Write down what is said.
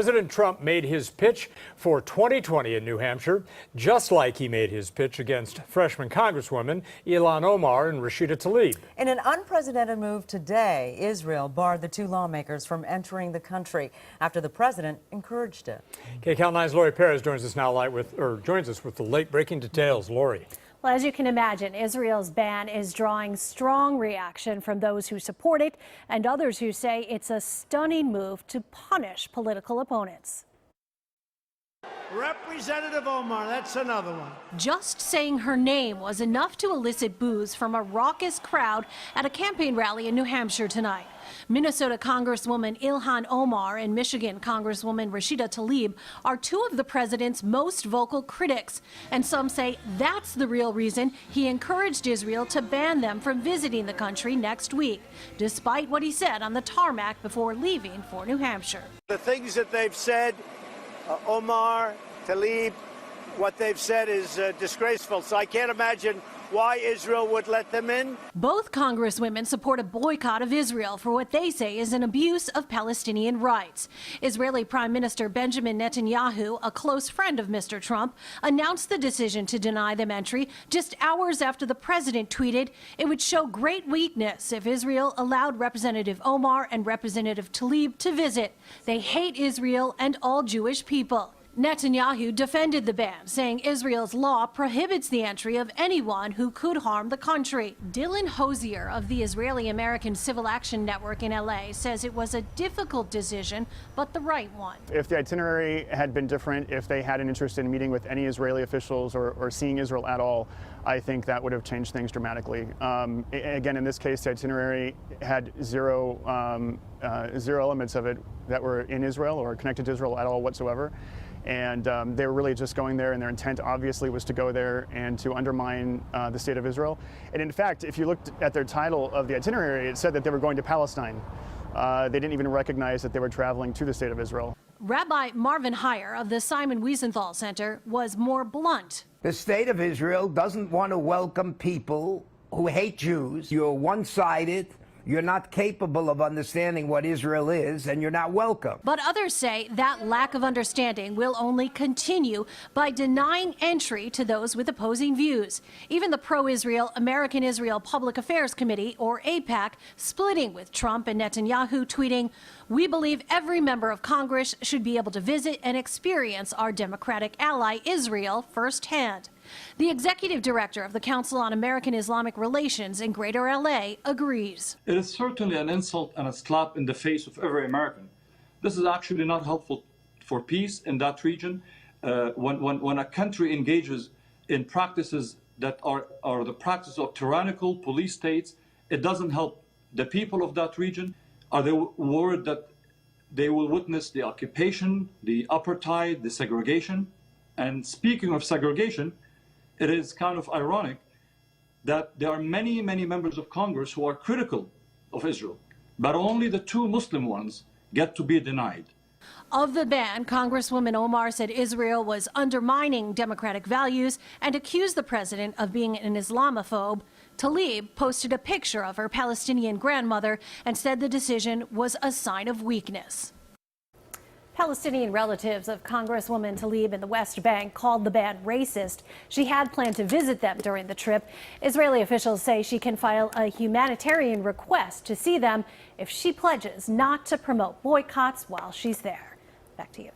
President Trump made his pitch for 2020 in New Hampshire, just like he made his pitch against freshman Congresswomen Dillon Omar and Rashida Tlaib. In an unprecedented move today, Israel barred the two lawmakers from entering the country after the president encouraged it. KCAL 9's Lori Perez joins us with the late-breaking details. Lori. Well, as you can imagine, Israel's ban is drawing strong reaction from those who support it and others who say it's a stunning move to punish political opponents. Representative Omar, that's another one. Just saying her name was enough to elicit boos from a raucous crowd at a campaign rally in New Hampshire tonight. Minnesota Congresswoman Dillon Omar and Michigan Congresswoman Rashida Tlaib are two of the president's most vocal critics, and some say that's the real reason he encouraged Israel to ban them from visiting the country next week, despite what he said on the tarmac before leaving for New Hampshire. The things that they've said, Omar, Tlaib, what they've said is disgraceful, so I can't imagine why Israel would let them in. Both congresswomen support a boycott of Israel for what they say is an abuse of Palestinian rights. Israeli Prime Minister Benjamin Netanyahu, a close friend of Mr. Trump, announced the decision to deny them entry just hours after the president tweeted it would show great weakness if Israel allowed Representative Omar and Representative Tlaib to visit. They hate Israel and all Jewish people. Netanyahu defended the ban, saying Israel's law prohibits the entry of anyone who could harm the country. Dillon Hosier of the Israeli-American Civil Action Network in LA says it was a difficult decision, but the right one. If the itinerary had been different, if they had an interest in meeting with any Israeli officials or seeing Israel at all, I think that would have changed things dramatically. Again, in this case, the itinerary had zero elements of it that were in Israel or connected to Israel at all whatsoever. And they were really just going there, and their intent obviously was to go there and to undermine the state of Israel. And in fact, if you looked at their title of the itinerary, it said that they were going to Palestine. They didn't even recognize that they were traveling to the state of Israel. Rabbi Marvin Heyer of the Simon Wiesenthal Center was more blunt. The state of Israel doesn't want to welcome people who hate Jews. You're one-sided. You're not capable of understanding what Israel is, and you're not welcome. But others say that lack of understanding will only continue by denying entry to those with opposing views. Even the pro-Israel American Israel Public Affairs Committee, or AIPAC, splitting with Trump and Netanyahu, tweeting, "We believe every member of Congress should be able to visit and experience our democratic ally Israel firsthand." The executive director of the Council on American Islamic Relations in Greater LA agrees. It is certainly an insult and a slap in the face of every American. This is actually not helpful for peace in that region. When a country engages in practices that are the practice of tyrannical police states, it doesn't help the people of that region. Are they worried that they will witness the occupation, the apartheid, the segregation? And speaking of segregation, it is kind of ironic that there are many, many members of Congress who are critical of Israel, but only the two Muslim ones get to be denied. Of the ban, Congresswoman Omar said Israel was undermining democratic values and accused the president of being an Islamophobe. Tlaib posted a picture of her Palestinian grandmother and said the decision was a sign of weakness. Palestinian relatives of Congresswoman Tlaib in the West Bank called the ban racist. She had planned to visit them during the trip. Israeli officials say she can file a humanitarian request to see them if she pledges not to promote boycotts while she's there. Back to you.